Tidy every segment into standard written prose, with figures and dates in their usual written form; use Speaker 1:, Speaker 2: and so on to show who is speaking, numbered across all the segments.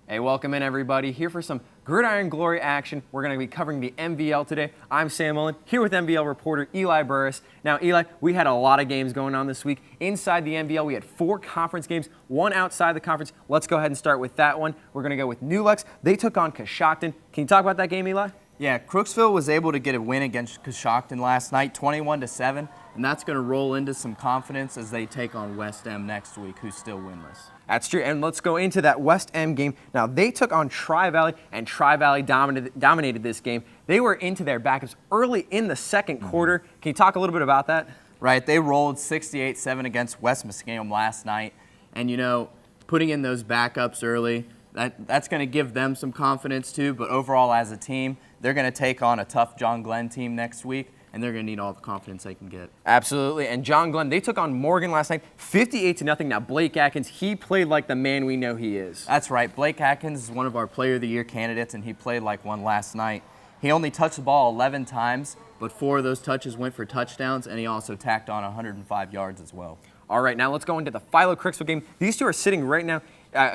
Speaker 1: Hey, welcome in everybody. Here for some Gridiron Glory action. We're going to be covering the MVL today. I'm Sam Mullan, here with MVL reporter Eli Burris. Now, Eli, we had a lot of games going on this week. Inside the MVL, we had 4 conference games, 1 outside the conference. Let's go ahead and start with that one. We're going to go with New Lex. They took on Coshocton. Can you talk about that game, Eli?
Speaker 2: Yeah, Crooksville was able to get a win against Coshocton last night, 21-7, and that's going to roll into some confidence as they take on West M next week, who's still winless.
Speaker 1: That's true, and let's go into that West M game. Now, they took on Tri-Valley, and Tri-Valley dominated this game. They were into their backups early in the second quarter. Can you talk a little bit about that?
Speaker 2: Right, they rolled 68-7 against West Muskingum last night, and putting in those backups early, that's going to give them some confidence too, but overall as a team, they're going to take on a tough John Glenn team next week, and they're going to need all the confidence they can get.
Speaker 1: Absolutely, and John Glenn, they took on Morgan last night, 58-0. Now, Blake Atkins, he played like the man we know he is.
Speaker 2: That's right. Blake Atkins is one of our Player of the Year candidates, and he played like one last night. He only touched the ball 11 times, but 4 of those touches went for touchdowns, and he also tacked on 105 yards as well.
Speaker 1: All right, now let's go into the Philo-Crooksville game. These two are sitting right now,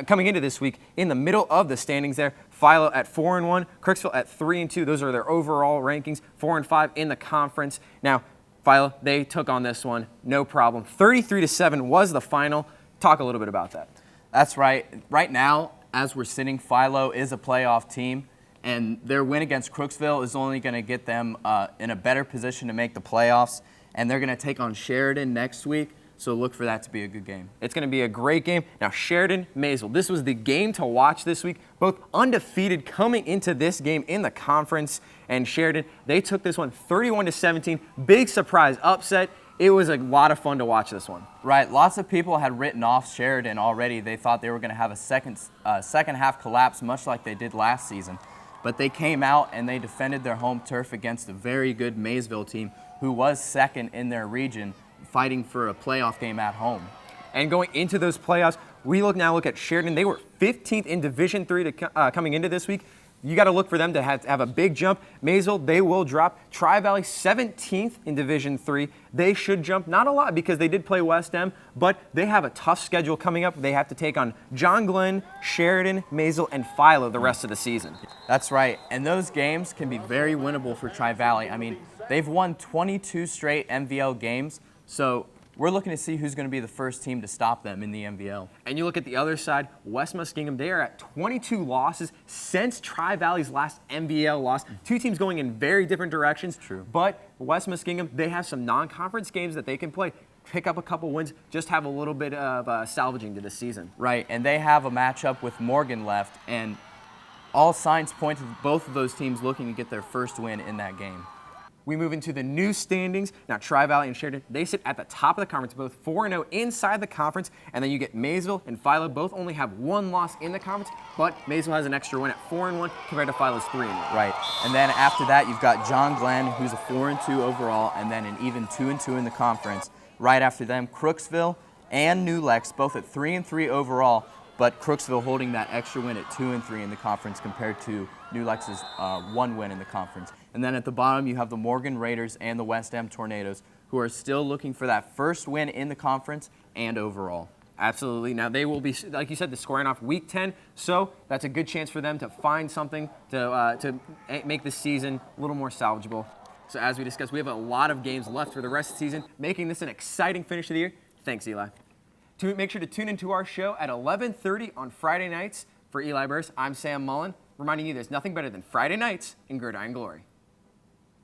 Speaker 1: coming into this week, in the middle of the standings there. Philo at 4-1, Crooksville at 3-2. Those are their overall rankings, 4-5 in the conference. Now, Philo, they took on this one, no problem. 33-7 was the final. Talk a little bit about that.
Speaker 2: That's right. Right now, as we're sitting, Philo is a playoff team, and their win against Crooksville is only going to get them in a better position to make the playoffs, and they're going to take on Sheridan next week. So look for that to be a good game.
Speaker 1: It's going to be a great game. Now, Sheridan, Maysville, this was the game to watch this week. Both undefeated coming into this game in the conference. And Sheridan, they took this one 31-17. Big surprise upset. It was a lot of fun to watch this one.
Speaker 2: Right. Lots of people had written off Sheridan already. They thought they were going to have a second half collapse, much like they did last season. But they came out and they defended their home turf against a very good Maysville team who was second in their region, fighting for a playoff game at home.
Speaker 1: And going into those playoffs, we now look at Sheridan. They were 15th in Division III coming into this week. You got to look for them to have a big jump. Maysville, they will drop. Tri-Valley, 17th in Division III. They should jump, not a lot because they did play West M, but they have a tough schedule coming up. They have to take on John Glenn, Sheridan, Maysville, and Philo the rest of the season.
Speaker 2: That's right, and those games can be very winnable for Tri-Valley. I mean, they've won 22 straight MVL games, so we're looking to see who's going to be the first team to stop them in the MVL.
Speaker 1: And you look at the other side, West Muskingum, they are at 22 losses since Tri-Valley's last MVL loss. 2 teams going in very different directions.
Speaker 2: True.
Speaker 1: But West Muskingum, they have some non-conference games that they can play. Pick up a couple wins, just have a little bit of salvaging to this season.
Speaker 2: Right, and they have a matchup with Morgan left, and all signs point to both of those teams looking to get their first win in that game.
Speaker 1: We move into the new standings. Now, Tri-Valley and Sheridan, they sit at the top of the conference, both 4-0 inside the conference, and then you get Maysville and Philo. Both only have 1 loss in the conference, but Maysville has an extra win at 4-1 compared to Philo's 3-1.
Speaker 2: Right, and then after that, you've got John Glenn, who's a 4-2 overall, and then an even 2-2 in the conference. Right after them, Crooksville and New Lex, both at 3-3 overall, but Crooksville holding that extra win at 2-3 in the conference compared to New Lex's 1 win in the conference. And then at the bottom, you have the Morgan Raiders and the West M Tornadoes, who are still looking for that first win in the conference and overall.
Speaker 1: Absolutely. Now, they will be, like you said, the scoring off Week 10, so that's a good chance for them to find something to make the season a little more salvageable. So as we discussed, we have a lot of games left for the rest of the season, making this an exciting finish to the year. Thanks, Eli. Make sure to tune into our show at 11:30 on Friday nights. For Eli Burris, I'm Sam Mullan, reminding you there's nothing better than Friday nights in Gridiron Glory.